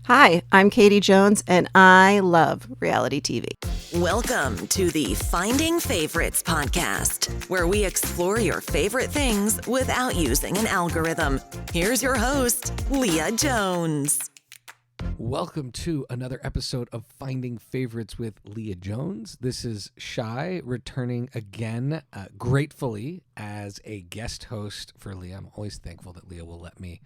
Hi, I'm Katie Jones, and I love reality TV. Welcome to the Finding Favorites podcast, where we explore your favorite things without using an algorithm. Here's your host, Leah Jones. Welcome to another episode of Finding Favorites with Leah Jones. This is Shai returning again, gratefully, as a guest host for Leah. I'm always thankful that Leah will let me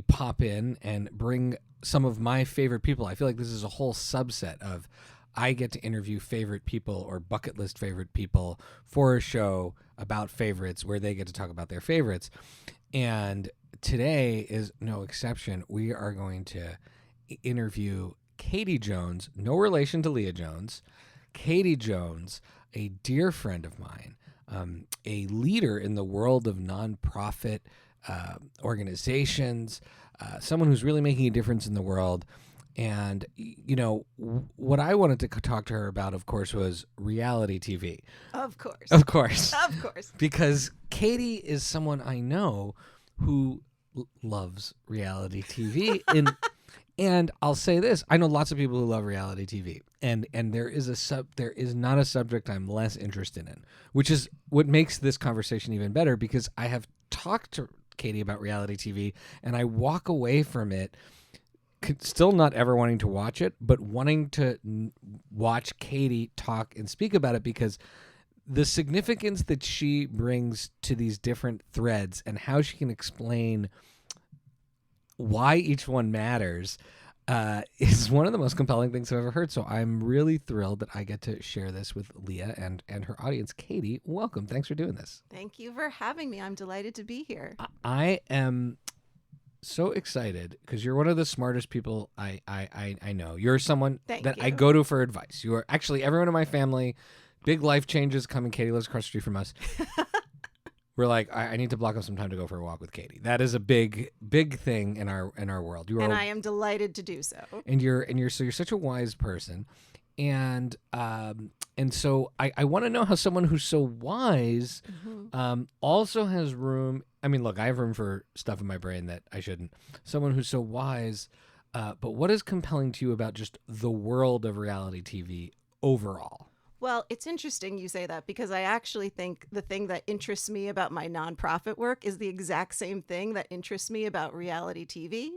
pop in and bring some of my favorite people. I feel like this is a whole subset of I get to interview favorite people or bucket list favorite people for a show about favorites where they get to talk about their favorites. And today is no exception. We are going to interview Katie Jones, no relation to Leah Jones. Katie Jones, a dear friend of mine, a leader in the world of nonprofit organizations, someone who's really making a difference in the world. And, you know, what I wanted to talk to her about, of course, was reality TV. Of course. Of course. Of course. Because Katie is someone I know who loves reality TV. And I'll say this, I know lots of people who love reality TV. And there is not a subject I'm less interested in, which is what makes this conversation even better, because I have talked to Katie about reality TV and I walk away from it still not ever wanting to watch it, but wanting to watch Katie talk and speak about it, because the significance that she brings to these different threads and how she can explain why each one matters is one of the most compelling things I've ever heard. So I'm really thrilled that I get to share this with Leah and her audience. Katie, welcome. Thanks for doing this. Thank you for having me. I'm delighted to be here. I am so excited because you're one of the smartest people I know. You're someone I go to for advice. You are actually everyone in my family. Big life changes coming. Katie lives across the street from us. We're like, I need to block off some time to go for a walk with Katie. That is a big thing in our world. I am delighted to do so. And you're such a wise person, and so I want to know how someone who's so wise also has room. I mean, look, I have room for stuff in my brain that I shouldn't. Someone who's so wise, but what is compelling to you about just the world of reality TV overall? Well, it's interesting you say that, because I actually think the thing that interests me about my nonprofit work is the exact same thing that interests me about reality TV.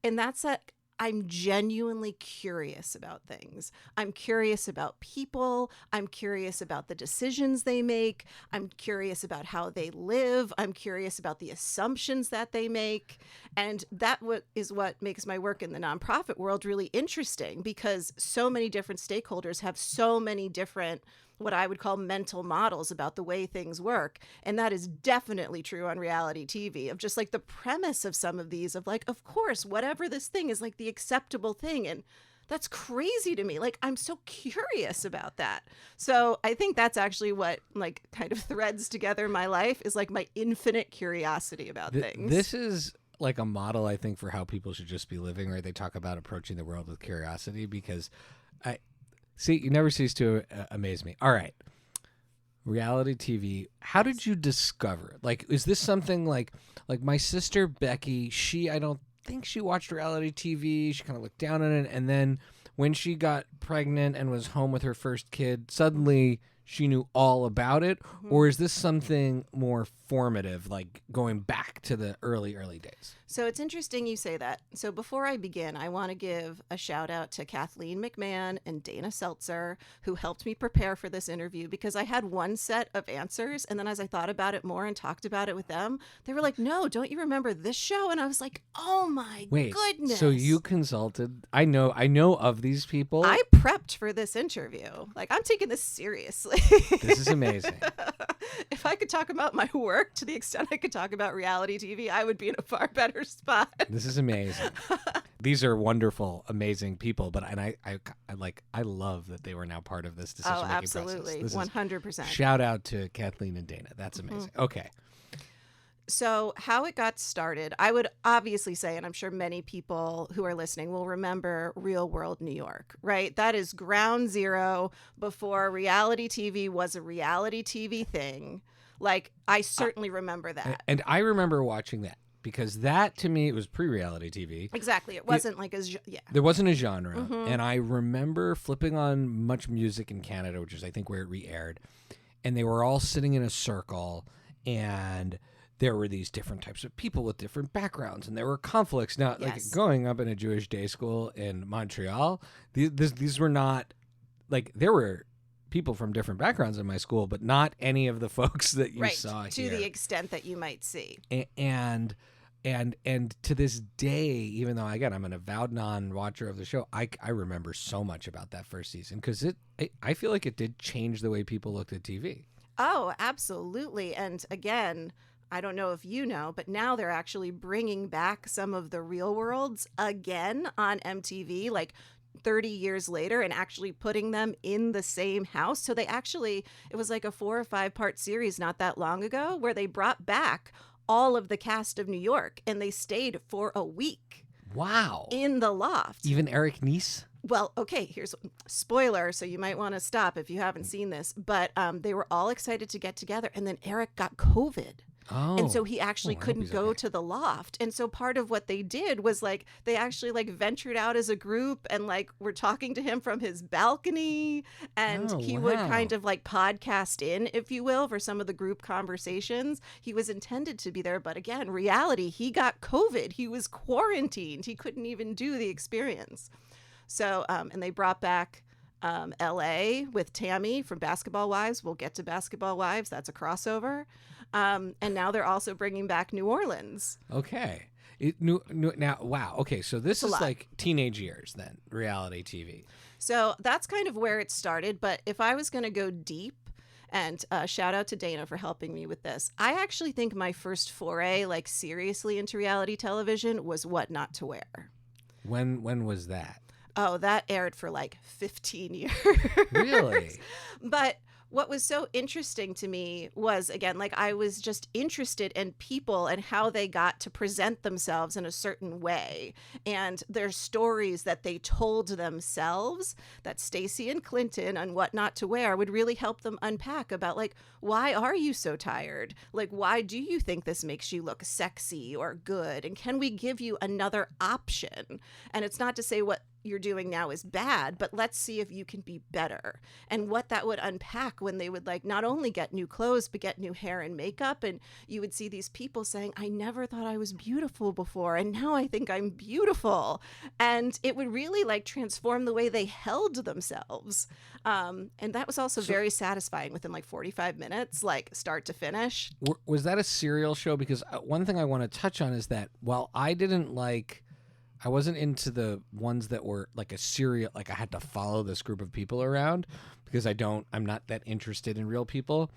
And that's that I'm genuinely curious about things. I'm curious about people. I'm curious about the decisions they make. I'm curious about how they live. I'm curious about the assumptions that they make. And that is what makes my work in the nonprofit world really interesting, because so many different stakeholders have so many different what I would call mental models about the way things work. And that is definitely true on reality TV, of just like the premise of some of these of like, of course, whatever this thing is like the acceptable thing. And that's crazy to me. Like, I'm so curious about that. So I think that's actually what like kind of threads together my life, is like my infinite curiosity about things. This is like a model, I think, for how people should just be living, right? They talk about approaching the world with curiosity, because you never cease to amaze me. All right. Reality TV. How did you discover it? Like, is this something like my sister Becky, I don't think she watched reality TV. She kind of looked down on it. And then when she got pregnant and was home with her first kid, suddenly she knew all about it. Or is this something more formative, like going back to the early days? So it's interesting you say that. So before I begin, I want to give a shout out to Kathleen McMahon and Dana Seltzer, who helped me prepare for this interview, because I had one set of answers. And then as I thought about it more and talked about it with them, they were like, no, don't you remember this show? And I was like, oh my goodness. So you consulted. I know of these people. I prepped for this interview. Like, I'm taking this seriously. This is amazing. If I could talk about my work to the extent I could talk about reality TV, I would be in a far better spot. This is amazing. These are wonderful, amazing people, but I love that they were now part of this decision-making process. Absolutely, 100%. Shout out to Kathleen and Dana. That's amazing. Okay. So how it got started, I would obviously say, and I'm sure many people who are listening will remember Real World New York, right? That is ground zero before reality TV was a reality TV thing. Like, I certainly remember that. And I remember watching that because that to me it was pre-reality TV. Exactly. It wasn't There wasn't a genre, Mm-hmm. and I remember flipping on Much Music in Canada, which is I think where it re-aired, and they were all sitting in a circle, and there were these different types of people with different backgrounds, and there were conflicts. Now, like Yes. growing up in a Jewish day school in Montreal, these were not like there were people from different backgrounds in my school, but not any of the folks that you right saw to here. the extent that you might see. And to this day, even though again I'm an avowed non-watcher of the show, I remember so much about that first season because I feel like it did change the way people looked at TV. Oh, absolutely. And again, I don't know if you know, but now they're actually bringing back some of the Real Worlds again on MTV, like 30 years later, and actually putting them in the same house. So it was like a 4 or 5 part series not that long ago where they brought back all of the cast of New York and they stayed for a week Wow. in the loft. Even Eric Nies? Well, okay, here's spoiler, so you might want to stop if you haven't seen this, but they were all excited to get together, and then Eric got COVID. Oh. And so he actually I hope couldn't he's go okay. to the loft. And so part of what they did was like they actually like ventured out as a group and like were talking to him from his balcony, and Oh, he would wow. kind of like podcast in, if you will, for some of the group conversations. He was intended to be there, but again, reality, he got COVID. He was quarantined. He couldn't even do the experience. So and they brought back LA with Tammy from Basketball Wives. We'll get to Basketball Wives. That's a crossover. And now they're also bringing back New Orleans. Okay. Now, wow. Okay, so this is lot. like teenage years then, reality TV. So that's kind of where it started. But if I was going to go deep, and shout out to Dana for helping me with this, I actually think my first foray, like seriously into reality television, was What Not to Wear. When was that? Oh, that aired for like 15 years. Really? But what was so interesting to me was, again, like I was just interested in people and how they got to present themselves in a certain way, and their stories that they told themselves, that Stacey and Clinton on What Not to Wear would really help them unpack about, like, why are you so tired? Like, why do you think this makes you look sexy or good? And can we give you another option? And it's not to say what you're doing now is bad, but let's see if you can be better, and what that would unpack when they would like not only get new clothes but get new hair and makeup. And you would see these people saying, I never thought I was beautiful before, and now I think I'm beautiful. And it would really like transform the way they held themselves, and that was also very satisfying within like 45 minutes, like start to finish. Was that a serial show? Because one thing I want to touch on is that while I wasn't into the ones that were like a serial, like I had to follow this group of people around because I'm not that interested in real people.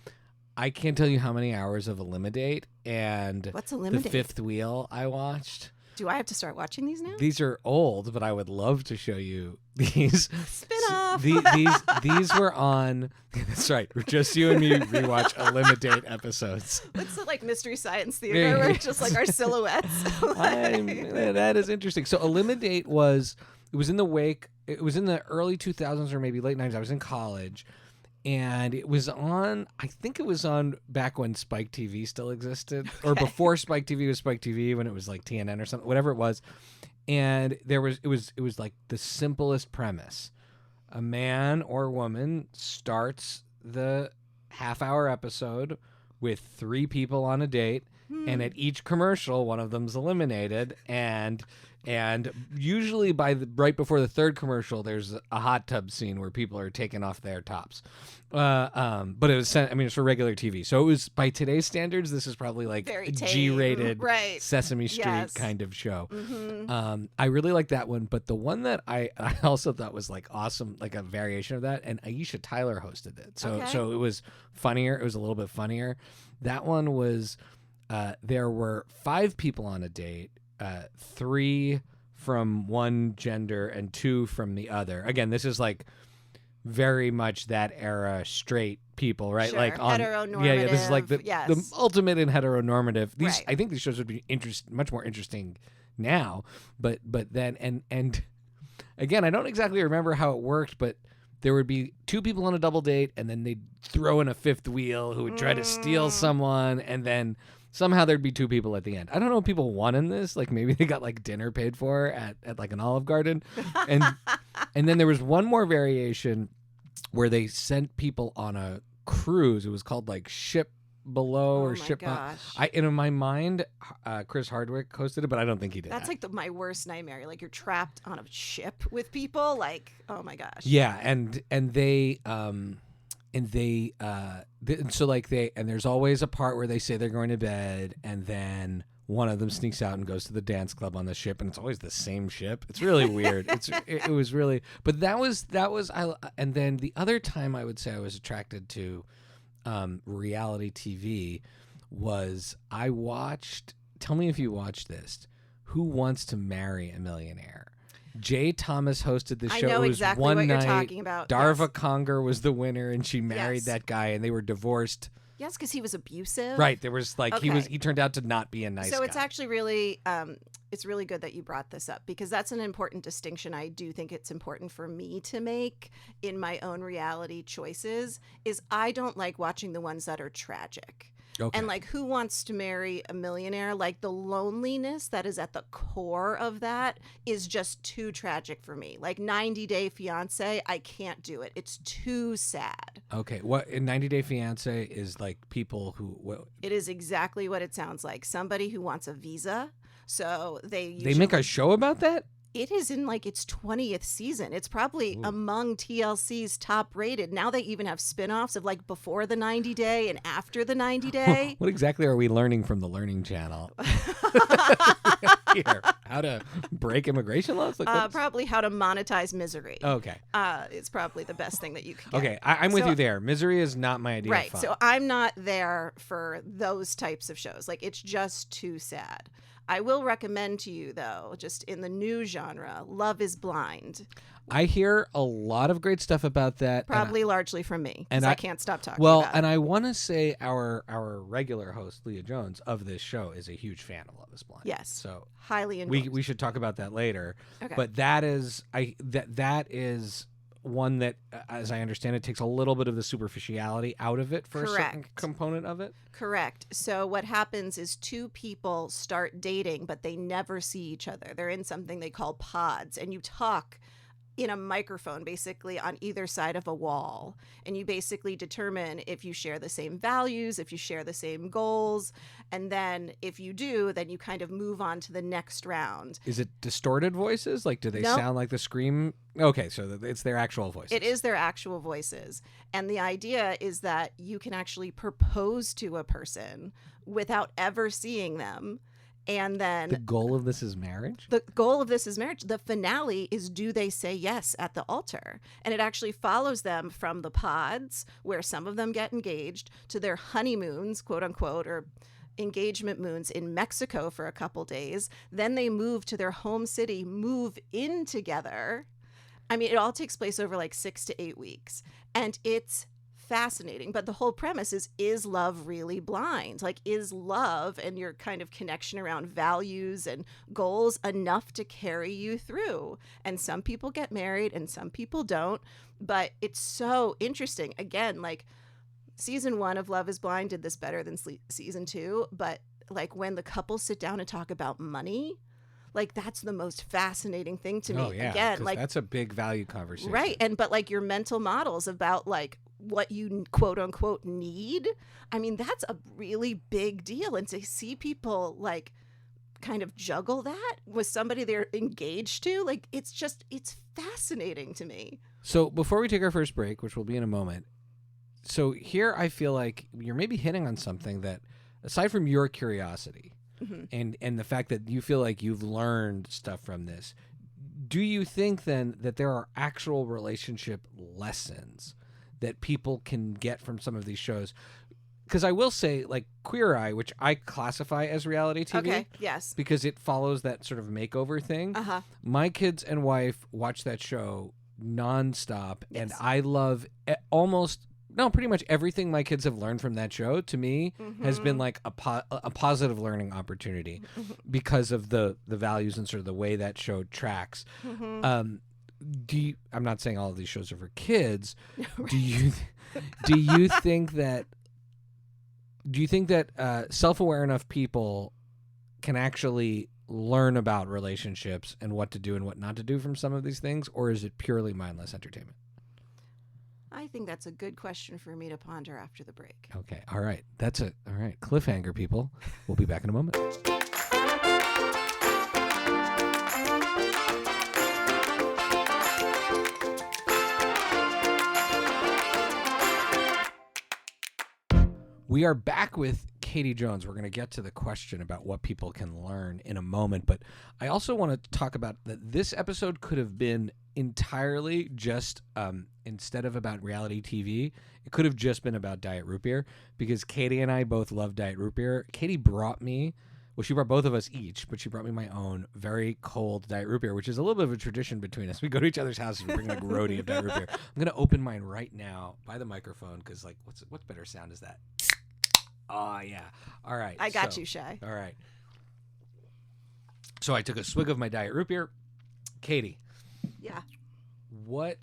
I can't tell you how many hours of Eliminate and What's The Eliminate? Fifth Wheel I watched. Do I have to start watching these now? These are old, but I would love to show you these. Spin-off. These were on. That's right. Just you and me rewatch Eliminate episodes. What's the like Mystery Science Yeah, Theater where yeah. it's just like our silhouettes? That is interesting. So Eliminate was in the wake. It was in the early 2000s or maybe late 90s. I was in college, and it was on. I think it was on back when Spike TV still existed, or before Spike TV was Spike TV, when it was like TNN or something, whatever it was. And it was like the simplest premise. A man or woman starts the half-hour episode with 3 people on a date, and at each commercial, one of them's eliminated, and usually right before the 3rd commercial, there's a hot tub scene where people are taking off their tops. But it was, it's for regular TV, so it was by today's standards, this is probably like Very a tame, G-rated right. Sesame Street Yes. kind of show. Mm-hmm. I really like that one, but the one that I also thought was like awesome, like a variation of that, and Aisha Tyler hosted it. So Okay. so it was funnier. It was a little bit funnier. That one was there were 5 people on a date, 3 from one gender and 2 from the other. Again, this is like very much that era straight people, right? Sure. Like on Heteronormative, this is like the yes. ultimate in heteronormative. These Right. I think these shows would be much more interesting now, but then and again, I don't exactly remember how it worked, but there would be 2 people on a double date, and then they'd throw in a 5th wheel who would try to steal someone, and then somehow there'd be two people at the end. I don't know what people want in this. Like maybe they got like dinner paid for at like an Olive Garden. And then there was one more variation where they sent people on a cruise. It was called like Ship Below or Ship. In my mind, Chris Hardwick hosted it, but I don't think he did. That's like my worst nightmare. Like you're trapped on a ship with people. Like, oh my gosh. Yeah, and there's always a part where they say they're going to bed, and then one of them sneaks out and goes to the dance club on the ship, and it's always the same ship. It's really weird. It was really, but that was and then the other time I would say I was attracted to reality TV was I watched. Tell me if you watched this. Who Wants to Marry a Millionaire? Jay Thomas hosted the show. I know it was exactly one what night. you're talking about. Darva Yes. Conger was the winner, and she married Yes. that guy, and they were divorced. Yes, because he was abusive. Right. There was like Okay. he turned out to not be a nice guy. So it's actually really it's really good that you brought this up because that's an important distinction. I do think it's important for me to make in my own reality choices is I don't like watching the ones that are tragic. Okay. And like Who Wants to Marry a Millionaire, like the loneliness that is at the core of that is just too tragic for me. Like 90 Day Fiance, I can't do it. It's too sad. Okay. What in 90 Day Fiance is like people who It is exactly what it sounds like. Somebody who wants a visa. So they make a show about that? It is in like its 20th season. It's probably among TLC's top rated. Now they even have spinoffs of like before the 90 day and after the 90 day. What exactly are we learning from the Learning Channel? Here, how to break immigration laws? Like Probably how to monetize misery. Okay. It's probably the best thing that you could get. Okay, I'm with So- you there. Misery is not my idea Right. of fun. So I'm not there for those types of shows. Like it's just too sad. I will recommend to you though, just in the new genre, Love is Blind. I hear a lot of great stuff about that. Probably largely from me. and Because I- I can't stop talking Well, about and it. I want to say our regular host Leah Jones of this show is a huge fan of Love is Blind. Yes. So Highly endorsed. we should talk about that later. Okay. But that is that is one that, as I understand it, takes a little bit of the superficiality out of it for a certain Correct. component of it. Correct. So what happens is two people start dating, but they never see each other. They're in something they call pods, and you talk in a microphone basically on either side of a wall. And you basically determine if you share the same values, if you share the same goals. And then if you do, then you kind of move on to the next round. Is it distorted voices? Like, do they Nope. sound like the scream? Okay, so it's their actual voices. It is their actual voices. And the idea is that you can actually propose to a person without ever seeing them. And then The goal of this is marriage? the goal of this is marriage. The finale is do they say yes at the altar? And it actually follows them from the pods where some of them get engaged to their honeymoons, quote unquote, or engagement moons in Mexico for a couple days. Then they move to their home city, move in together. I mean, it all takes place over like 6 to 8 weeks. And it's fascinating. But the whole premise is love really blind? Like, is love and your kind of connection around values and goals enough to carry you through? And some people get married and some people don't. But it's so interesting. Again, like season 1 of Love is Blind did this better than season 2. But like when the couples sit down and talk about money, like that's the most fascinating thing to me. Oh, yeah. Again, 'cause like that's a big value conversation. right. And but like your mental models about like what you quote unquote need. I mean, that's a really big deal. And to see people like kind of juggle that with somebody they're engaged to, like it's fascinating to me. So before we take our first break, which will be in a moment, so here I feel like you're maybe hitting on something that, aside from your curiosity and the fact that you feel like you've learned stuff from this, do you think then that there are actual relationship lessons that people can get from some of these shows? Because I will say, like Queer Eye, which I classify as reality TV, Okay. Yes. because it follows that sort of makeover thing. Uh-huh. My kids and wife watch that show nonstop, and Yes. I love pretty much everything my kids have learned from that show. To me, has been like a positive learning opportunity because of the values and sort of the way that show tracks. I'm not saying all of these shows are for kids. Do you think that do you think that self-aware enough people can actually learn about relationships and what to do and what not to do from some of these things, or is it purely mindless entertainment? I think that's a good question for me to ponder after the break. Okay. All right. All right. Cliffhanger, people. We'll be back in a moment. We are back with Katie Jones. We're going to get to the question about what people can learn in a moment, but I also want to talk about that this episode could have been entirely just, instead of about reality TV, it could have just been about Diet Root Beer, because Katie and I both love Diet Root Beer. Katie brought me, well, she brought both of us each, but she brought me my own very cold Diet Root Beer, which is a little bit of a tradition between us. We go to each other's houses and bring like roadie of Diet Root Beer. I'm going to open mine right now by the microphone, because like, what's better sound is that? Oh, yeah. All right. I got you, Shai. All right. So I took a swig of my Diet Root Beer. Katie. Yeah. What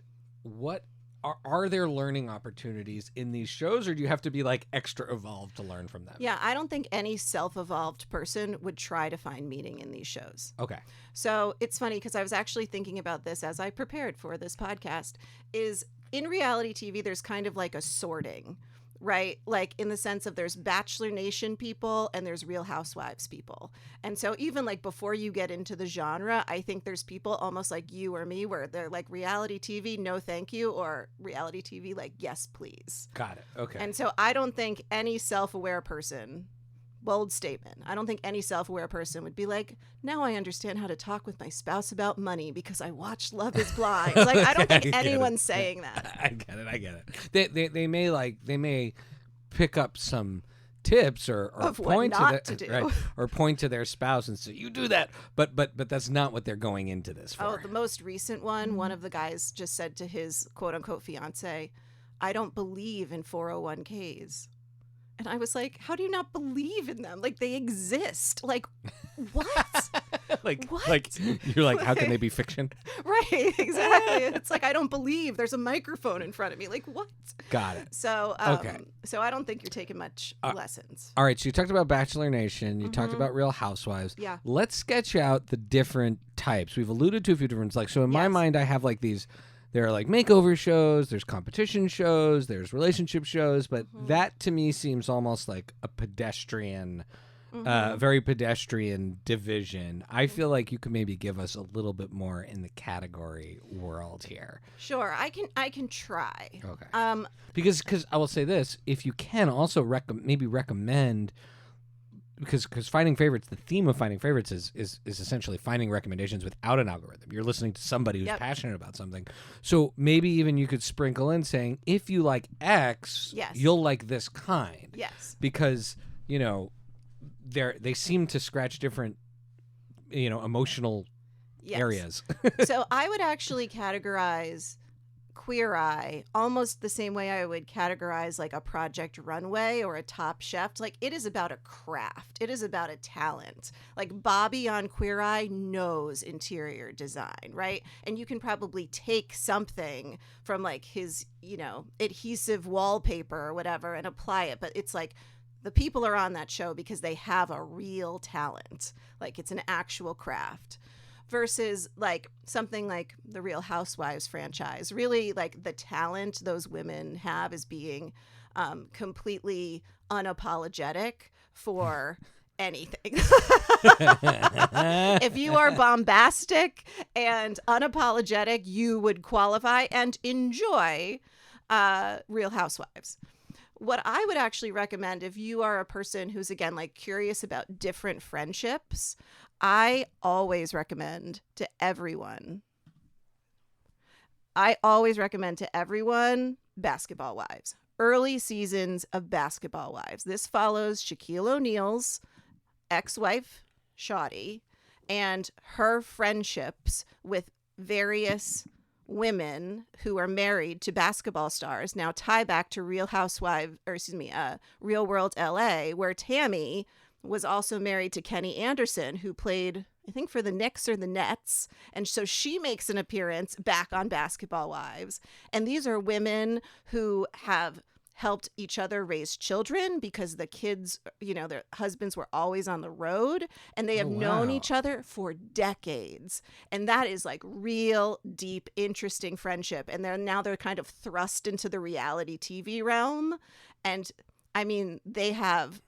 are there learning opportunities in these shows, or do you have to be like extra evolved to learn from them? Yeah, I don't think any self-evolved person would try to find meaning in these shows. Okay. So it's funny because I was actually thinking about this as I prepared for this podcast, is in reality TV, there's kind of like a sorting, right? Like in the sense of there's Bachelor Nation people and there's Real Housewives people. And so even like before you get into the genre, I think there's people almost like you or me where they're like reality TV, no thank you, or reality TV, like yes, please. Got it. Okay. And so I don't think any self-aware person, bold statement, I don't think any self-aware person would be like, now I understand how to talk with my spouse about money because I watched Love is Blind. Like, I don't think anyone's saying that. I get it. They may pick up some tips or of point what not to do. Right, or point to their spouse and say, you do that, but that's not what they're going into this for. Oh, the most recent one of the guys just said to his quote-unquote fiance, I don't believe in 401ks. And I was like, how do you not believe in them? Like, they exist. Like, what? like you're like, how can they be fiction? Right, exactly. It's like, I don't believe there's a microphone in front of me. Like, what? Got it. So, okay. So I don't think you're taking much lessons. All right, so you talked about Bachelor Nation. You talked about Real Housewives. Yeah. Let's sketch out the different types. We've alluded to a few different, like, so in my mind, I have like these. There are like makeover shows, there's competition shows, there's relationship shows, but that to me seems almost like a pedestrian, very pedestrian division. I feel like you could maybe give us a little bit more in the category world here. Sure, I can try. Okay. Because I will say this, if you can also recommend. Because Finding Favorites, the theme of Finding Favorites is essentially finding recommendations without an algorithm. You're listening to somebody who's passionate about something. So maybe even you could sprinkle in saying, if you like X, you'll like this kind. Yes. Because, they seem to scratch different, emotional areas. So I would actually categorize Queer Eye almost the same way I would categorize like a Project Runway or a Top Chef. Like, it is about a craft. It is about a talent. Like, Bobby on Queer Eye knows interior design, right? And you can probably take something from like his, adhesive wallpaper or whatever and apply it. But it's like the people are on that show because they have a real talent. Like, it's an actual craft. Versus like something like the Real Housewives franchise. Really, like, the talent those women have is being completely unapologetic for anything. If you are bombastic and unapologetic, you would qualify and enjoy Real Housewives. What I would actually recommend, if you are a person who's, again, like curious about different friendships, I always recommend to everyone Basketball Wives. Early seasons of Basketball Wives. This follows Shaquille O'Neal's ex-wife, Shawty, and her friendships with various women who are married to basketball stars. Now tie back to Real World LA, where Tammy was also married to Kenny Anderson, who played, I think, for the Knicks or the Nets. And so she makes an appearance back on Basketball Wives. And these are women who have helped each other raise children because the kids, their husbands were always on the road, and they have known each other for decades. And that is like real, deep, interesting friendship. And they're kind of thrust into the reality TV realm. And I mean, they have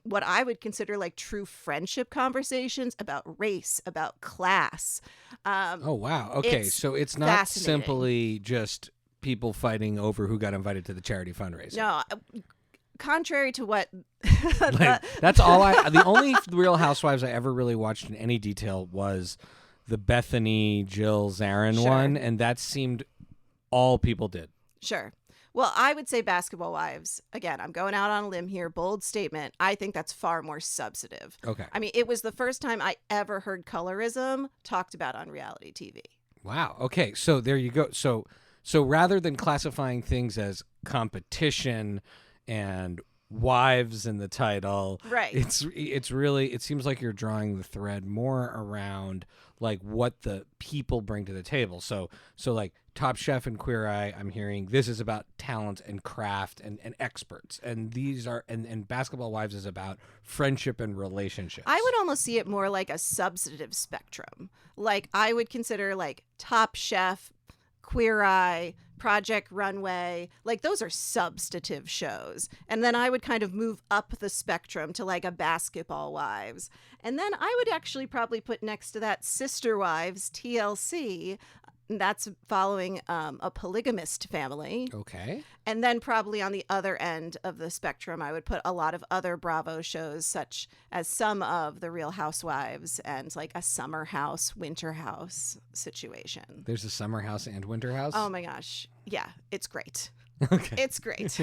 what I would consider like true friendship conversations about race, about class. Oh, wow. Okay. So it's not simply just people fighting over who got invited to the charity fundraiser. No, contrary to what that's all the only Real Housewives I ever really watched in any detail was the Bethany Jill Zarin one, and that seemed all people did. Sure. Well, I would say Basketball Wives. Again, I'm going out on a limb here. Bold statement. I think that's far more substantive. Okay. I mean, it was the first time I ever heard colorism talked about on reality TV. Wow. Okay. So there you go. So rather than classifying things as competition and wives in the title, right? It's really, it seems like you're drawing the thread more around like what the people bring to the table. So like Top Chef and Queer Eye, I'm hearing this is about talent and craft and experts, and these are and Basketball Wives is about friendship and relationships. I would almost see it more like a substantive spectrum. Like I would consider like Top Chef, Queer Eye, Project Runway, like those are substantive shows. And then I would kind of move up the spectrum to like a Basketball Wives. And then I would actually probably put next to that Sister Wives, TLC. That's following a polygamist family. Okay. And then probably on the other end of the spectrum, I would put a lot of other Bravo shows, such as some of the Real Housewives and like a Summer House, Winter House situation. There's a Summer House and Winter House? Oh my gosh. Yeah, it's great. Okay. It's great.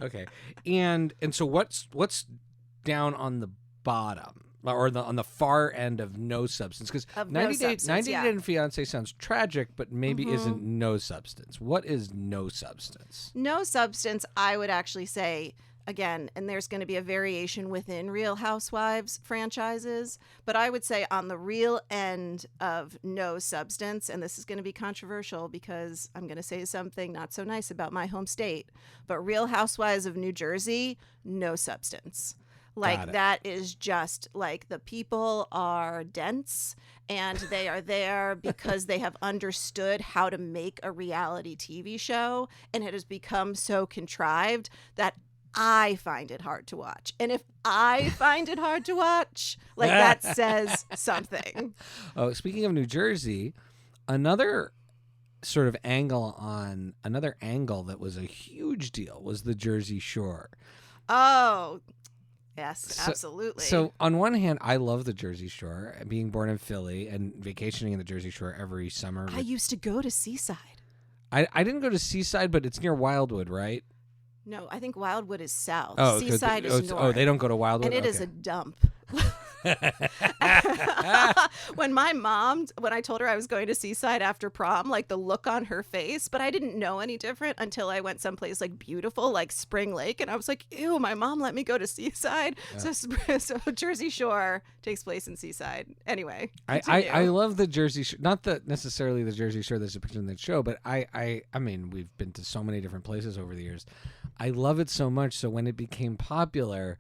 Okay. And so what's down on the bottom? Or on the far end of no substance, because 90 Day and Fiance sounds tragic, but maybe isn't no substance. What is no substance? No substance, I would actually say, again, and there's going to be a variation within Real Housewives franchises, but I would say on the real end of no substance, and this is going to be controversial because I'm going to say something not so nice about my home state, but Real Housewives of New Jersey, no substance. Like that is just like the people are dense and they are there because they have understood how to make a reality TV show, and it has become so contrived that I find it hard to watch. And if I find it hard to watch, like that says something. Oh, speaking of New Jersey, another sort of angle that was a huge deal was the Jersey Shore. Oh, yes, absolutely. So on one hand, I love the Jersey Shore, being born in Philly and vacationing in the Jersey Shore every summer. I used to go to Seaside. I didn't go to Seaside, but it's near Wildwood, right? No, I think Wildwood is south. Oh, Seaside is north. Oh, they don't go to Wildwood? And it is a dump. When I told her I was going to Seaside after prom, like the look on her face, but I didn't know any different until I went someplace like beautiful, like Spring Lake, and I was like, ew, my mom let me go to Seaside. So Jersey Shore takes place in Seaside. Anyway, I love the Jersey Shore, not necessarily the Jersey Shore that's depicted in that show, but I mean, we've been to so many different places over the years. I love it so much. So when it became popular,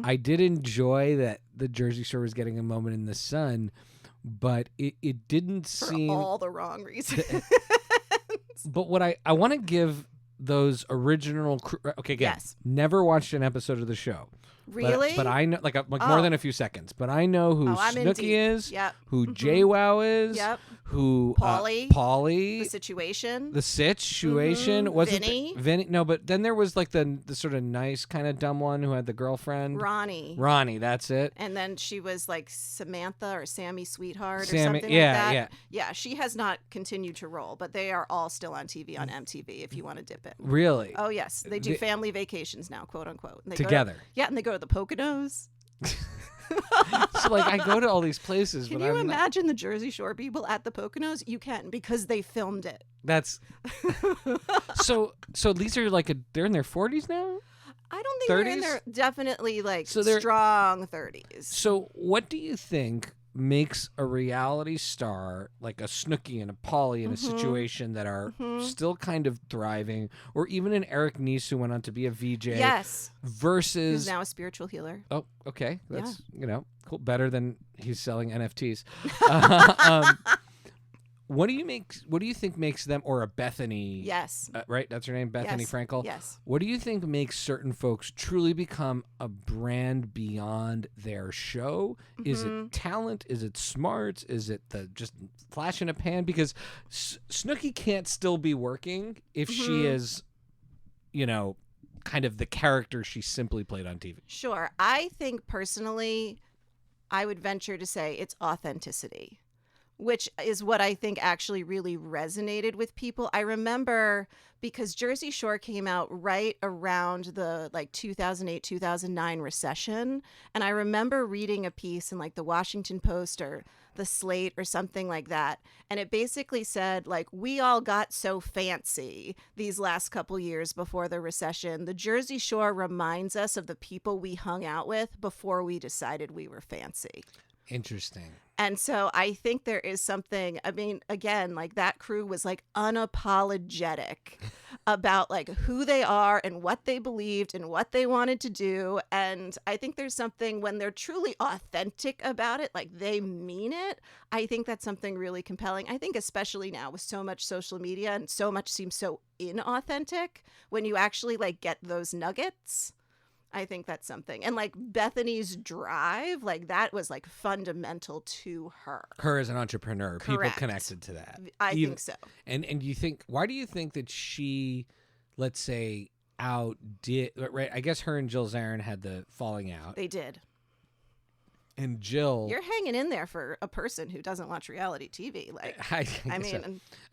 I did enjoy that the Jersey Shore was getting a moment in the sun, but it didn't seem... For all the wrong reasons. But what I want to give those original... Okay, again, yes. Never watched an episode of the show. Really? But I know, like more than a few seconds. But I know who Snooki is, who JWoww is, who Pauly, the situation, Vinny. No, but then there was like the sort of nice kind of dumb one who had the girlfriend, Ronnie. That's it. And then she was like Samantha or Sammy Sweetheart or Sammy, something like that. Yeah. She has not continued to roll, but they are all still on TV on MTV if you want to dip in. Really? Oh yes, they do family vacations now, quote unquote. And they together. And they go to the Poconos. So like I go to all these places. Can you imagine the Jersey Shore people at the Poconos? You can, because they filmed it. That's so these are like they're in their 40s now? I don't think 30s? they're in their definitely like strong 30s. So what do you think makes a reality star like a Snooki and a Polly in a situation that are still kind of thriving, or even an Eric Nies who went on to be a VJ. Yes. Versus Who's now a spiritual healer. Oh, okay. That's cool. Better than he's selling NFTs. What do you think makes them, or a Bethany? Yes. Right? That's her name, Bethany Frankel? Yes. What do you think makes certain folks truly become a brand beyond their show? Is it talent? Is it smarts? Is it the just flash in a pan? Because Snooki can't still be working if she is, kind of the character she simply played on TV. Sure. I think personally, I would venture to say it's authenticity, which is what I think actually really resonated with people. I remember because Jersey Shore came out right around the 2008, 2009 recession. And I remember reading a piece in the Washington Post or the Slate or something like that. And it basically said, we all got so fancy these last couple years before the recession. The Jersey Shore reminds us of the people we hung out with before we decided we were fancy. Interesting. And so I think there is something, I mean, again, that crew was unapologetic about who they are and what they believed and what they wanted to do. And I think there's something when they're truly authentic about it, they mean it. I think that's something really compelling. I think especially now with so much social media and so much seems so inauthentic, when you actually get those nuggets, I think that's something. And Bethany's drive, that was fundamental to her. Her as an entrepreneur. Correct. People connected to that. I think so. And why do you think that she, let's say, outdid, right? I guess her and Jill Zarin had the falling out. They did. And Jill, you're hanging in there for a person who doesn't watch reality TV. I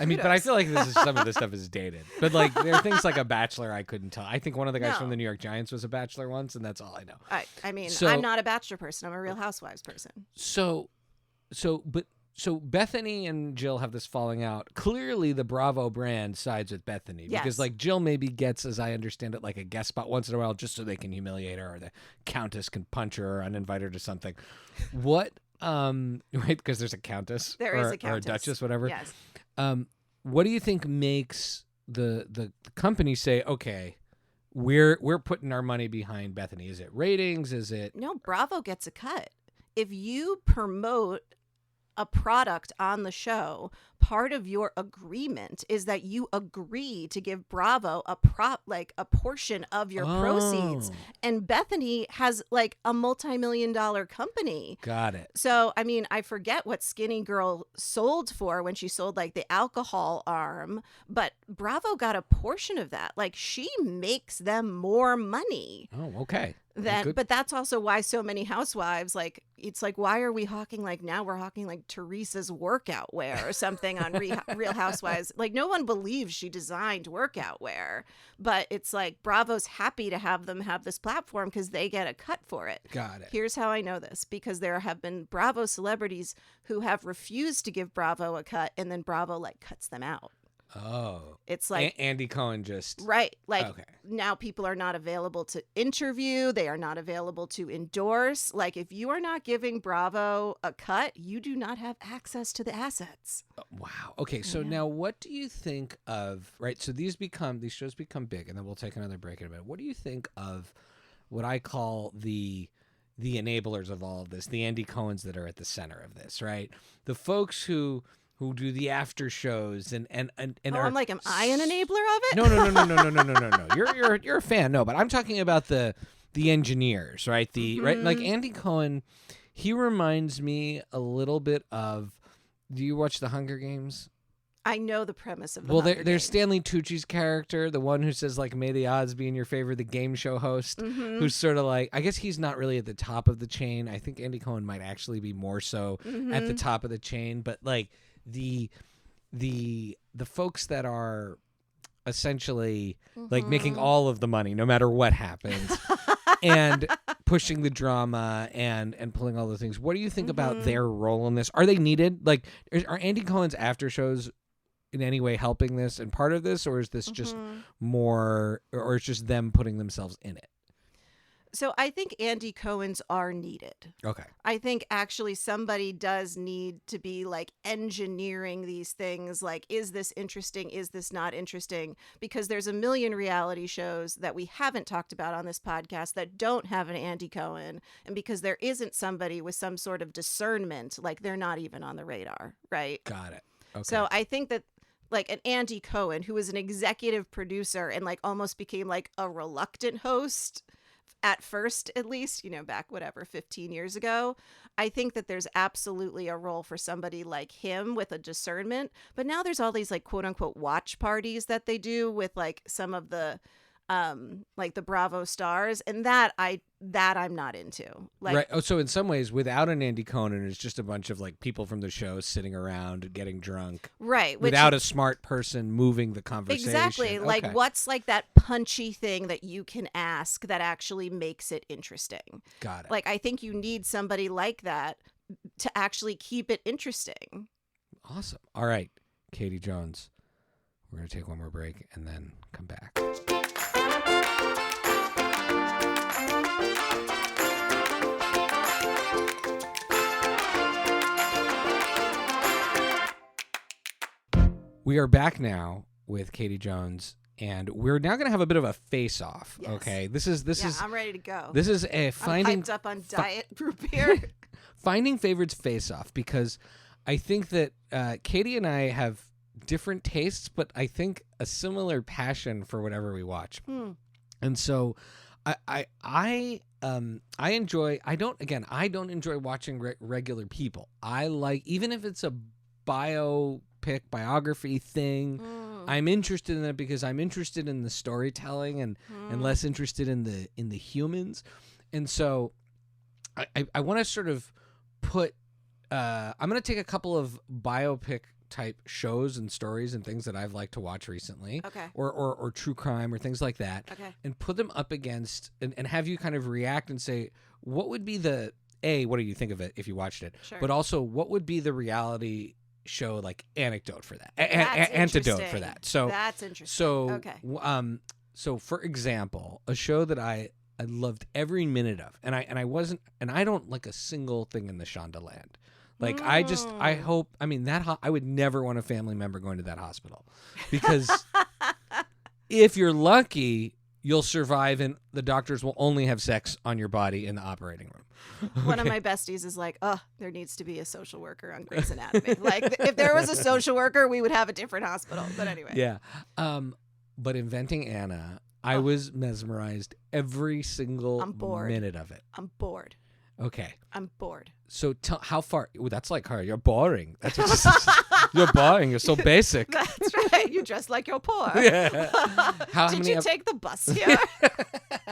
mean, but I feel like some of this stuff is dated. But there are things like a Bachelor I couldn't tell. I think one of the guys from the New York Giants was a Bachelor once, and that's all I know. I mean, I'm not a Bachelor person. I'm a Real Housewives person. So Bethany and Jill have this falling out. Clearly, the Bravo brand sides with Bethany because, Jill maybe gets, as I understand it, a guest spot once in a while just so they can humiliate her, or the Countess can punch her or uninvite her to something. What? Right? Because there's a Countess, there is a Countess or a Duchess, whatever. Yes. What do you think makes the company say, okay, we're putting our money behind Bethany? Is it ratings? Is it no? Bravo gets a cut if you promote a product on the show. Part of your agreement is that you agree to give Bravo a portion of your proceeds. And Bethany has a multi-million-dollar company. Got it. So, I mean, I forget what Skinny Girl sold for when she sold the alcohol arm, but Bravo got a portion of that. She makes them more money. Oh, okay. But that's also why so many housewives, it's why are we hawking now we're hawking Teresa's workout wear or something on Real Housewives. No one believes she designed workout wear, but it's Bravo's happy to have them have this platform because they get a cut for it. Got it. Here's how I know this, because there have been Bravo celebrities who have refused to give Bravo a cut, and then Bravo cuts them out. Oh, it's Andy Cohen just right. Okay. Now people are not available to interview. They are not available to endorse. If you are not giving Bravo a cut, you do not have access to the assets. Wow. Okay. So now what do you think of, right? So these shows become big, and then we'll take another break in a minute. What do you think of what I call the enablers of all of this, the Andy Cohens that are at the center of this, right? The folks who do the after shows and I'm am I an enabler of it? No. You're a fan. No, but I'm talking about the engineers, right? Right, Andy Cohen, he reminds me a little bit of. Do you watch the Hunger Games? I know the premise of the Hunger Games. There's Stanley Tucci's character, the one who says may the odds be in your favor, the game show host, who's sort of I guess he's not really at the top of the chain. I think Andy Cohen might actually be more so at the top of the chain, but the folks that are essentially making all of the money no matter what happens and pushing the drama and pulling all the things. What do you think about their role in this? Are they needed? Are Andy Cohen's after shows in any way helping this and part of this, or is this just more, or it's just them putting themselves in it? So I think Andy Cohens are needed. Okay. I think actually somebody does need to be like engineering these things. Like, is this interesting? Is this not interesting? Because there's a million reality shows that we haven't talked about on this podcast that don't have an Andy Cohen. And because there isn't somebody with some sort of discernment, like they're not even on the radar. Right. Got it. Okay. So I think that like an Andy Cohen, who was an executive producer and like almost became like a reluctant host at first, at least, back 15 years ago. I think that there's absolutely a role for somebody like him with a discernment. But now there's all these like quote unquote watch parties that they do with like some of the like the Bravo stars, and that I'm not into. Like, right. Oh, so in some ways, without an Andy Cohen, it's just a bunch of like people from the show sitting around getting drunk. Right. Without a smart person moving the conversation. Exactly. Okay. Like, what's like that punchy thing that you can ask that actually makes it interesting? Got it. Like, I think you need somebody like that to actually keep it interesting. Awesome. All right, Katie Jones. We're going to take one more break and then come back. We are back now with Katie Jones, and we're now going to have a bit of a face-off. Yes. Okay, this is I'm ready to go. This is a I'm hyped up on diet root beer. Finding favorites face-off, because I think that Katie and I have different tastes, but I think a similar passion for whatever we watch. And so I enjoy. I don't enjoy watching regular people. I like, even if it's a biography thing, I'm interested in it because I'm interested in the storytelling and less interested in the humans. And so I want to sort of put I'm going to take a couple of biopic type shows and stories and things that I've liked to watch recently, Okay. or true crime or things like that, Okay. and put them up against and have you kind of react and say, what would be what do you think of it if you watched it? Sure. But also, what would be the reality show like anecdote for that, That's antidote for interesting. that? So That's interesting. So Okay. So for example, a show that I loved every minute of, and I don't like a single thing in the Shondaland. Like I hope, I would never want a family member going to that hospital, because if you're lucky, you'll survive and the doctors will only have sex on your body in the operating room. One of my besties is like, there needs to be a social worker on Grey's Anatomy. Like, if there was a social worker, we would have a different hospital. But anyway. Yeah. But Inventing Anna, I was mesmerized every single minute of it. I'm bored. Okay. I'm bored. So how far? Ooh, that's like her. You're boring. That's what you're boring. You're so basic. That's right. You dress like you're poor. Yeah. Did you take the bus here?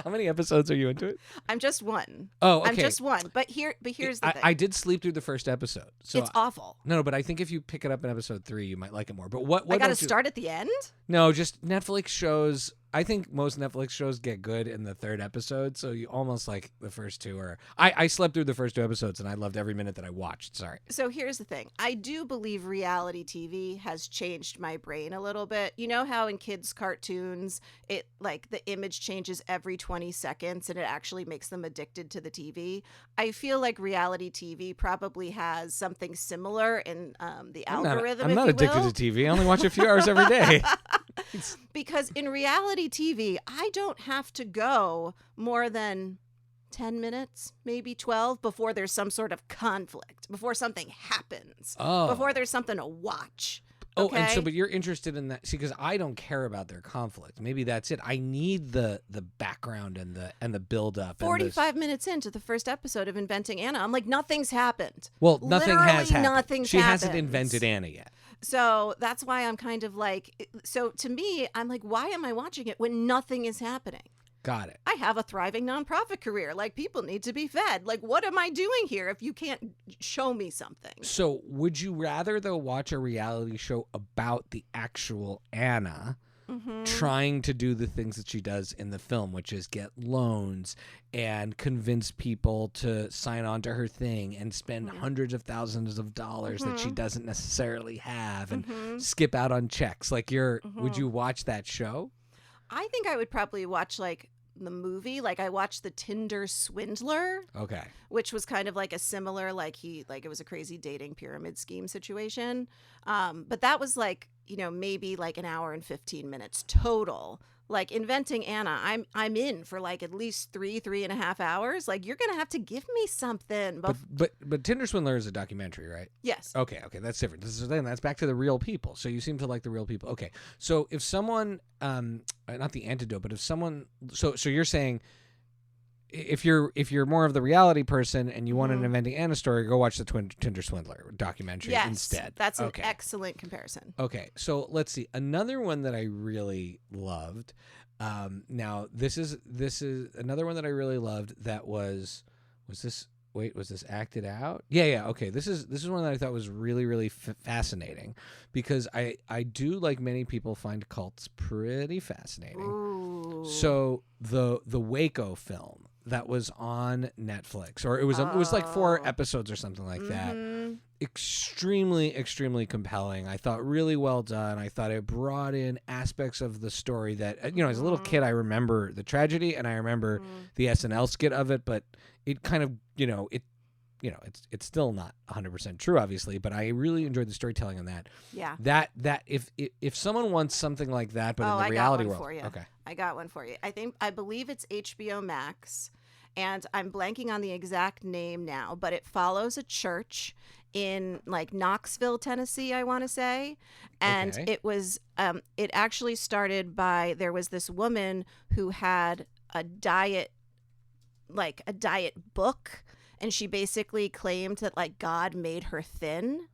How many episodes are you into it? I'm just one. Oh, okay. I'm just one. But here's the thing. I did sleep through the first episode. So it's awful. No, but I think if you pick it up in episode 3, you might like it more. But what I got to start at the end? No, just Netflix shows. I think most Netflix shows get good in the 3rd episode, so you almost like the first 2. Or I slept through the first 2 episodes, and I loved every minute that I watched. Sorry. So here's the thing. I do believe reality TV has changed my brain a little bit. You know how in kids' cartoons, it like the image changes every 20 seconds, and it actually makes them addicted to the TV? I feel like reality TV probably has something similar in the algorithm. I'm not addicted to TV. I only watch a few hours every day. Because in reality TV, I don't have to go more than 10 minutes, maybe 12, before there's some sort of conflict, before something happens, before there's something to watch. Okay? Oh, and so, but you're interested in that. See, because I don't care about their conflict. Maybe that's it. I need the background and the build up. 45 minutes into the first episode of Inventing Anna, I'm like, nothing's happened. Well, nothing has happened. Nothing's she hasn't happened. invented Anna yet. So that's why I'm kind of like, so to me, I'm like, why am I watching it when nothing is happening? Got it. I have a thriving nonprofit career. Like, people need to be fed. Like, what am I doing here if you can't show me something? So would you rather, though, watch a reality show about the actual Anna trying to do the things that she does in the film, which is get loans and convince people to sign on to her thing and spend hundreds of thousands of dollars that she doesn't necessarily have and skip out on checks? Like, would you watch that show? I think I would probably watch like the movie. Like I watched The Tinder Swindler, Okay. which was kind of like a similar, like it was a crazy dating pyramid scheme situation. But that was like, maybe like an hour and 15 minutes total. Like Inventing Anna, I'm in for like at least 3.5 hours. Like you're gonna have to give me something. But Tinder Swindler is a documentary, right? Yes. Okay, that's different. That's back to the real people. So you seem to like the real people. Okay, so if someone, not the antidote, but if someone, so you're saying, if you're more of the reality person and you want an Inventing Anna story, go watch the Tinder Swindler documentary instead. That's an excellent comparison. Okay, so let's see another one that I really loved. Now this is another one that I really loved. That was this acted out? Yeah. Okay, this is one that I thought was really, really fascinating, because I do, like many people, find cults pretty fascinating. Ooh. So the Waco film that was on Netflix, or it was like 4 episodes or something like that. Extremely, extremely compelling. I thought really well done. I thought it brought in aspects of the story that, as a little kid, I remember the tragedy and I remember the SNL skit of it, but it kind of, it's still not 100% true, obviously, but I really enjoyed the storytelling on that. Yeah. That if someone wants something like that, but in the reality world, for you. okay, I got one for you. I believe it's HBO Max, and I'm blanking on the exact name now, but it follows a church in like Knoxville, Tennessee, I want to say. And Okay. it was, it actually started by, there was this woman who had a diet book, and she basically claimed that like God made her thin.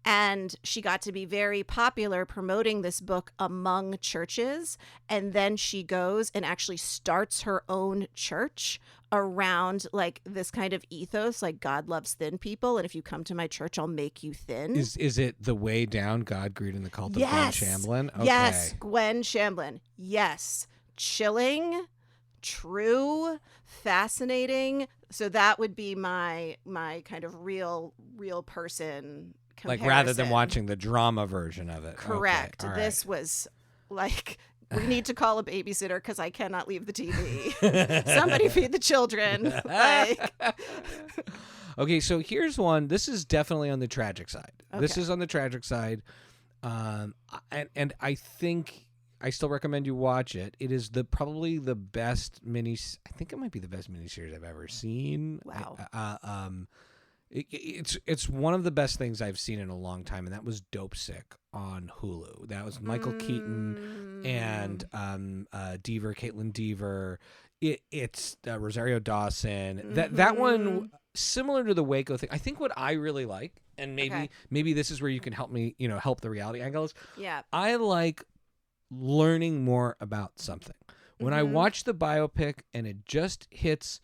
And she got to be very popular promoting this book among churches. And then she goes and actually starts her own church around like this kind of ethos, like God loves thin people. And if you come to my church, I'll make you thin. Is it The Way Down, God Greed and the Cult of Gwen Shamblin? Okay. Yes, Gwen Shamblin. Yes. Chilling, true, fascinating. So that would be my kind of real person comparison. Like rather than watching the drama version of it. Correct. Okay, all This was like, we need to call a babysitter because I cannot leave the TV. Somebody feed the children. Like, okay, so here's one. This is definitely on the tragic side. This Okay. is on the tragic side. And I think I still recommend you watch it. It is probably the best I think it might be the best miniseries I've ever seen. Wow. It's one of the best things I've seen in a long time, and that was Dope Sick on Hulu. That was Michael Keaton and Caitlin Dever. It's Rosario Dawson. That one, similar to the Waco thing. I think what I really like, and maybe this is where you can help me, help the reality angles. yeah. I like learning more about something. When I watch the biopic and it just hits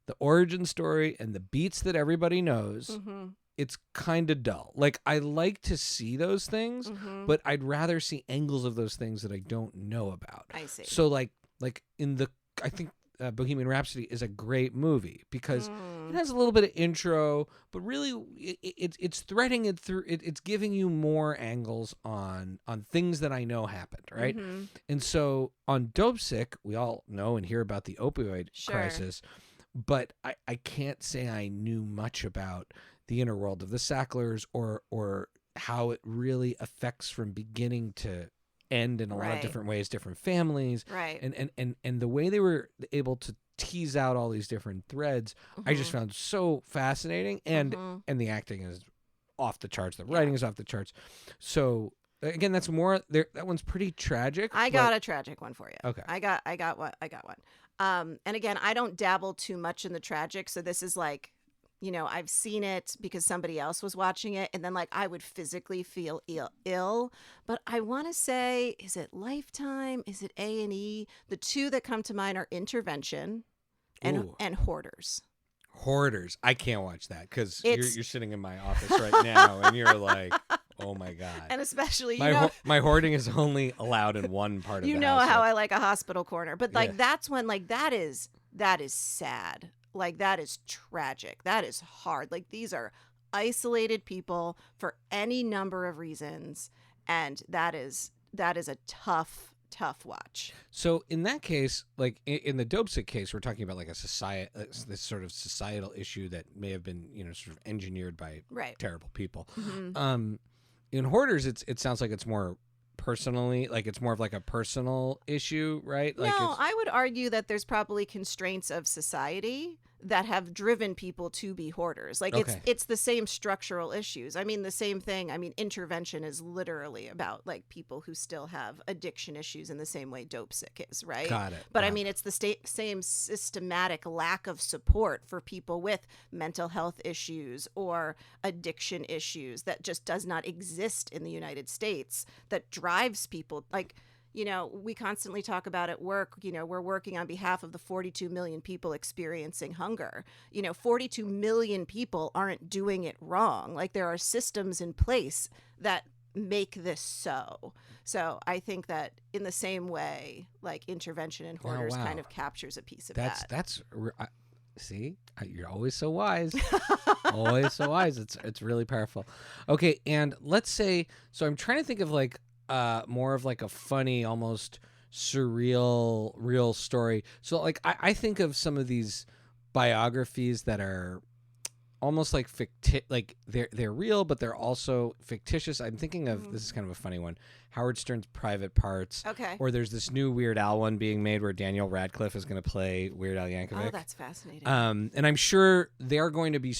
the origin story and the beats that everybody knows, it's kind of dull. Like, I like to see those things, but I'd rather see angles of those things that I don't know about. I see. So like I think Bohemian Rhapsody is a great movie because it has a little bit of intro, but really it's threading it through. It's giving you more angles on things that I know happened, right? And so on Dope Sick, we all know and hear about the opioid crisis, but I can't say I knew much about the inner world of the Sacklers or how it really affects from beginning to end in a lot of different ways, different families, Right. and the way they were able to tease out all these different threads, I just found so fascinating, and the acting is off the charts, the writing is off the charts. So again, that's more there. That one's pretty tragic. I got a tragic one for you. Okay. I got one. And again, I don't dabble too much in the tragic, so this is like, I've seen it because somebody else was watching it, and then like I would physically feel ill. But I want to say, is it Lifetime? Is it A&E? The two that come to mind are Intervention and Hoarders. Hoarders. I can't watch that because you're sitting in my office right now, and you're like, oh my god. And especially, my hoarding is only allowed in one part of the house. You know how I like a hospital corner, but like that's when like that is sad. Like that is tragic. That is hard. Like these are isolated people for any number of reasons, and that is a tough tough watch. So in that case, like in the Dope Sick case, we're talking about like a society, this sort of societal issue that may have been, sort of engineered by terrible people. Mm-hmm. In Hoarders, it sounds like it's more personally, like it's more of like a personal issue, right? Like No, I would argue that there's probably constraints of society that have driven people to be hoarders. Like it's the same structural issues. I mean, the same thing. I mean, intervention is literally about like people who still have addiction issues in the same way Dope Sick is, right? Got it. But I mean, it's the same systematic lack of support for people with mental health issues or addiction issues that just does not exist in the United States that drives people like. We constantly talk about at work, we're working on behalf of the 42 million people experiencing hunger. 42 million people aren't doing it wrong. Like there are systems in place that make this so. So I think that in the same way, like intervention in Hoarders kind of captures a piece of that. See, you're always so wise. Always so wise. It's really powerful. Okay. And let's say, so I'm trying to think of like, more of like a funny, almost surreal, real story. So like I think of some of these biographies that are almost like like they're real, but they're also fictitious. I'm thinking of this is kind of a funny one, Howard Stern's Private Parts. Okay. Or there's this new Weird Al one being made where Daniel Radcliffe is going to play Weird Al Yankovic. Oh, that's fascinating. And I'm sure they're going to be.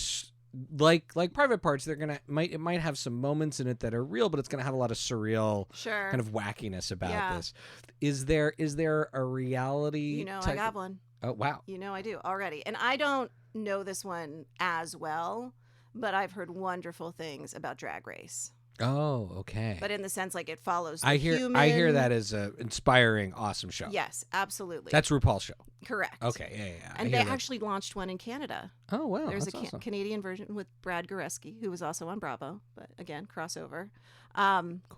Like Private Parts, it might have some moments in it that are real, but it's going to have a lot of surreal kind of wackiness about this. Is there a reality? I got one. Oh wow! I do already, and I don't know this one as well, but I've heard wonderful things about Drag Race. Oh, okay. But in the sense, like it follows the I hear human. that as a inspiring, awesome show. Yes, absolutely. That's RuPaul's show. Correct. Okay, yeah. And they actually launched one in Canada. Oh, wow. There's that's a awesome. Canadian version with Brad Goreski, who was also on Bravo, but again, crossover.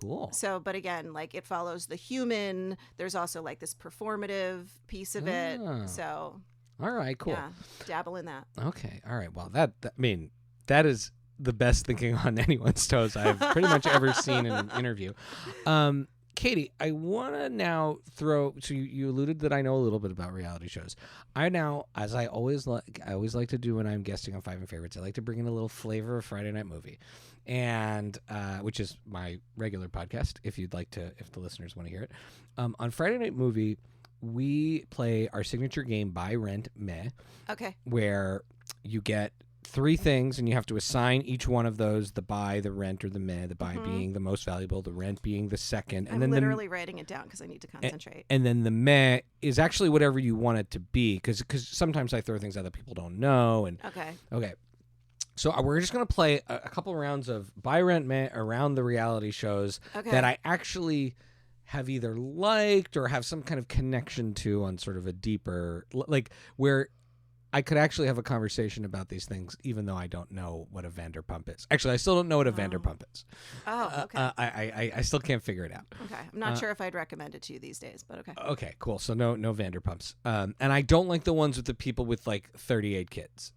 Cool. So, but again, like it follows the human. There's also like this performative piece of it. So. All right, cool. Yeah, dabble in that. Okay, all right. Well, that is the best thinking on anyone's toes I've pretty much ever seen in an interview. Katie, I want to now throw. So you alluded that I know a little bit about reality shows. I now, as I always like to do when I'm guesting on Five and Favorites, I like to bring in a little flavor of Friday Night Movie, and which is my regular podcast. If the listeners want to hear it, on Friday Night Movie, we play our signature game Buy, Rent, Meh. Okay. Where you get 3 things, and you have to assign each one of those: the buy, the rent, or the meh. The buy being the most valuable, the rent being the second, and I'm then literally writing it down because I need to concentrate. And then the meh is actually whatever you want it to be, because sometimes I throw things out that people don't know. And okay. So we're just gonna play a couple rounds of buy, rent, meh around the reality shows that I actually have either liked or have some kind of connection to on sort of a deeper, like where I could actually have a conversation about these things, even though I don't know what a Vanderpump is. Actually, I still don't know what a Vanderpump is. Oh, okay. I still can't figure it out. Okay. I'm not sure if I'd recommend it to you these days, but okay. Okay, cool. So no Vanderpumps. And I don't like the ones with the people with like 38 kids.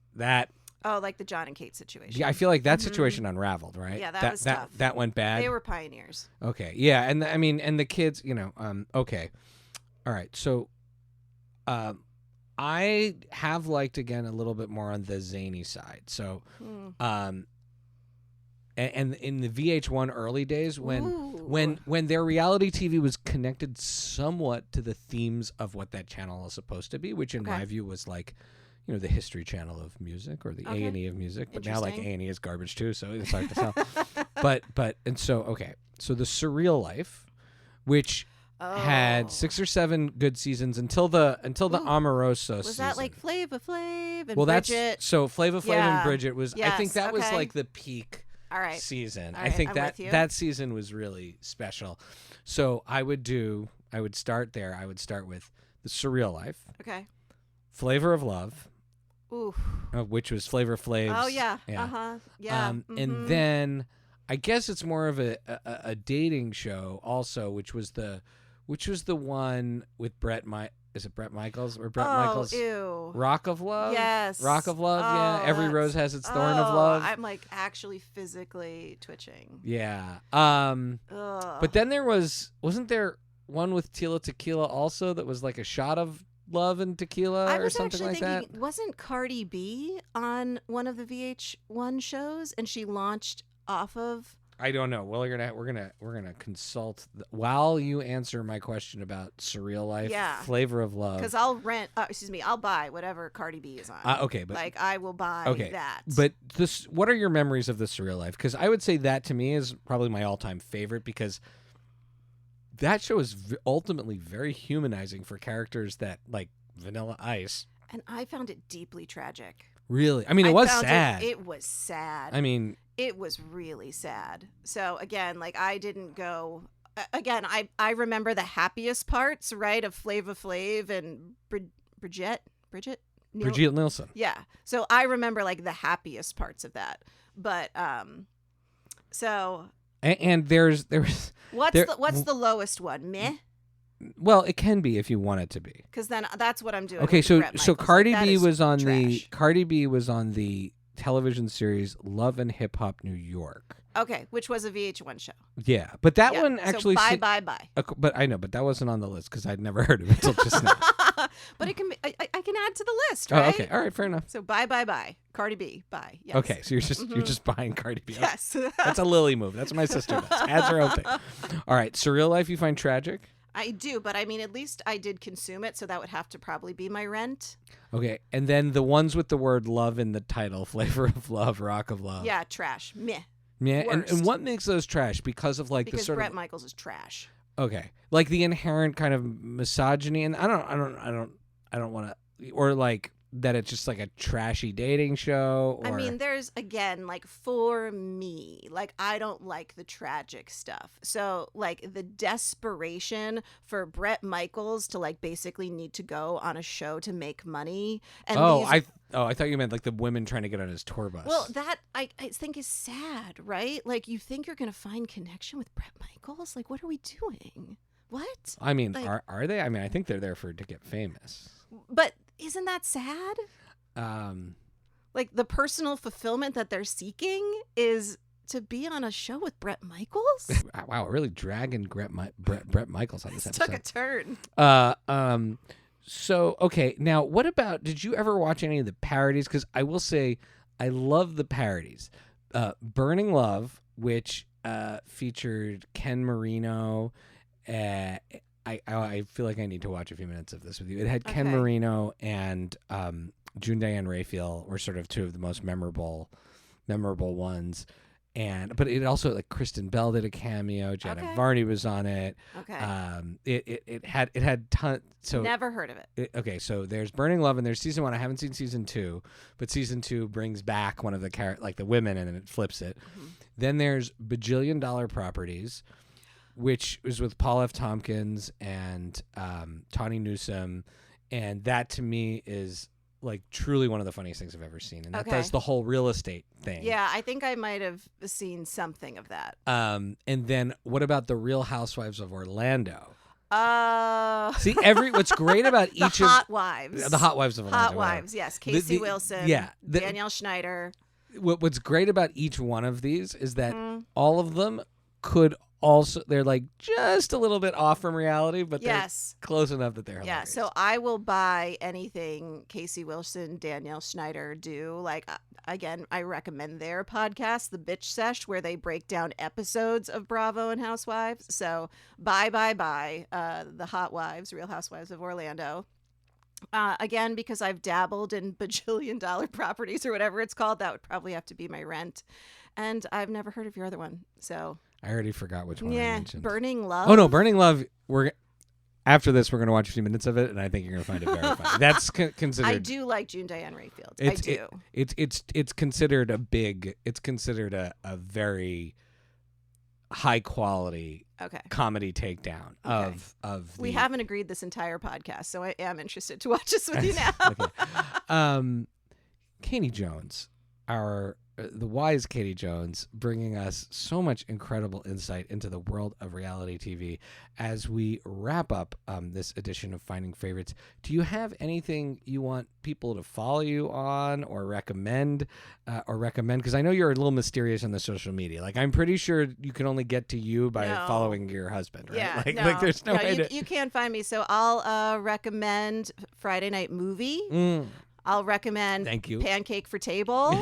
Like the John and Kate situation. Yeah, I feel like that situation unraveled, right? Yeah, that was tough. That went bad. They were pioneers. Okay, yeah, and and the kids, okay. All right, so I have liked, again, a little bit more on the zany side. So, and in the VH1 early days when their reality TV was connected somewhat to the themes of what that channel is supposed to be, which in my view was like, the History Channel of music or the A&E of music. But now like A&E is garbage too, so it's hard to tell. So the Surreal Life, which had 6 or 7 good seasons until the Omarosa was season. that like Flava Flav and Bridget? Bridget? So Flava Flav and Bridget was. Yes, I think that was like the peak season. I think that season was really special. So I would start there. I would start with the Surreal Life. Okay. Flavor of Love. Ooh. Which was Flavor Flav's. Oh yeah. Yeah. And then I guess it's more of a dating show also, which was the one with Brett is it Brett Michaels or Brett Michaels? Ew. Rock of Love? Yes. Rock of Love, yeah. Every rose has its thorn of love. I'm like actually physically twitching. Yeah. But then wasn't there one with Tila Tequila also that was like a shot of love and tequila I or was something actually like thinking, wasn't Cardi B on one of the VH1 shows, and she launched off of? I don't know. Well, we're gonna consult while you answer my question about Surreal Life, Yeah. Flavor of Love. Because I'll buy whatever Cardi B is on. Okay, but like I will buy okay, that. But what are your memories of the Surreal Life? Because I would say that to me is probably my all-time favorite because that show is ultimately very humanizing for characters that like Vanilla Ice. And I found it deeply tragic. Really? I mean, it was sad. It was sad. I mean, it was really sad. So again, like I didn't go. Again, I remember the happiest parts, right, of Flava Flav and Bridget Nielsen. Yeah. So I remember like the happiest parts of that. But so. And there's what's the lowest one? Meh. Well, it can be if you want it to be. Because then that's what I'm doing. Okay, so Cardi B was on the television series Love and Hip Hop New York. Okay, which was a VH1 show. Yeah, but that one actually. So bye. But I know, but that wasn't on the list because I'd never heard of it until just now. But it can be. I can add to the list, right? Oh, okay, all right, fair enough. So bye. Cardi B, bye. Yes. Okay, so you're just buying Cardi B. Yes, that's a Lily move. That's what my sister does. Adds her own thing. All right, Surreal Life you find tragic? I do, but I mean, at least I did consume it, so that would have to probably be my rent. Okay, and then the ones with the word love in the title, Flavor of Love, Rock of Love. Yeah, trash. Meh. Yeah, and what makes those trash? Because of like because the sort Bret of Michaels is trash. Okay, like the inherent kind of misogyny, and I don't want to, or like that it's just like a trashy dating show. Or... I mean, there's again like for me, like I don't like the tragic stuff. So like the desperation for Bret Michaels to like basically need to go on a show to make money. And I thought you meant like the women trying to get on his tour bus. Well, that I think is sad, right? Like you think you're gonna find connection with Bret Michaels? Like what are we doing? What? I mean, like, are they? I mean, I think they're there to get famous. But isn't that sad? Like the personal fulfillment that they're seeking is to be on a show with Bret Michaels. Wow, really dragging Bret Michaels on this episode. Took a turn. So okay, now what about? Did you ever watch any of the parodies? Because I will say, I love the parodies. Burning Love, which featured Ken Marino. I feel like I need to watch a few minutes of this with you. It had Ken Marino and June Diane Raphael were sort of two of the most memorable ones. But it also like Kristen Bell did a cameo. Janet Varney was on it. It had tons. So never heard of it. Okay, so there's Burning Love and there's season 1. I haven't seen season 2, but season 2 brings back one of the like the women and then it flips it. Mm-hmm. Then there's Bajillion Dollar Properties, which was with Paul F. Tompkins and Tawny Newsome, and that to me is like truly one of the funniest things I've ever seen, and that does the whole real estate thing. Yeah, I think I might have seen something of that. And then what about the Real Housewives of Orlando? See, what's great about each the Hot Wives of Orlando. Hot Wives, yes. Casey Wilson, Danielle Schneider. What's great about each one of these is that all of them could also, they're like just a little bit off from reality, but they're close enough that they're hilarious. So I will buy anything Casey Wilson, Danielle Schneider do. Like, again, I recommend their podcast, The Bitch Sesh, where they break down episodes of Bravo and Housewives. So bye, the Hot Wives, Real Housewives of Orlando. Again, because I've dabbled in Bajillion Dollar Properties or whatever it's called, that would probably have to be my rent. And I've never heard of your other one, so... I already forgot which one I mentioned. Burning Love. Oh no, Burning Love. After this, we're going to watch a few minutes of it, and I think you're going to find it very funny. That's considered. I do like June Diane Raphael. I do. It's considered a big. It's considered a very high quality comedy takedown of. We haven't agreed this entire podcast, so I am interested to watch this with you now. Katie Jones, our the wise Katie Jones, bringing us so much incredible insight into the world of reality TV. As we wrap up this edition of Finding Favorites, do you have anything you want people to follow you on or recommend? Because I know you're a little mysterious on the social media. Like, I'm pretty sure you can only get to you by following your husband, right? Yeah, Like there's no way you can't find me. So I'll recommend Friday Night Movie. I'll recommend Pancake for Table.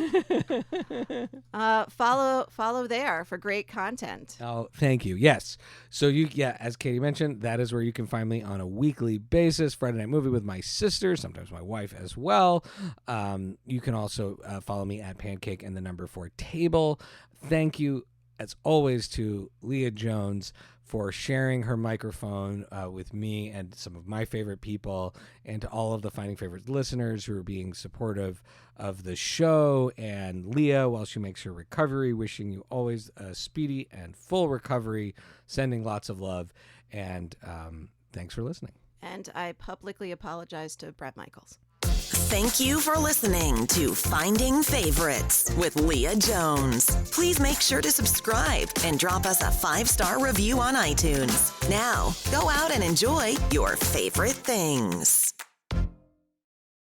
Follow there for great content. Oh, thank you. Yes. So as Katie mentioned, that is where you can find me on a weekly basis. Friday Night Movie with my sister, sometimes my wife as well. You can also follow me at Pancake and the number 4 Table. Thank you, as always, to Leah Jones for sharing her microphone with me and some of my favorite people, and to all of the Finding Favorites listeners who are being supportive of the show. And Leah, while she makes her recovery, wishing you always a speedy and full recovery, sending lots of love, and thanks for listening. And I publicly apologize to Brett Michaels. Thank you for listening to Finding Favorites with Leah Jones. Please make sure to subscribe and drop us a 5-star review on iTunes. Now, go out and enjoy your favorite things.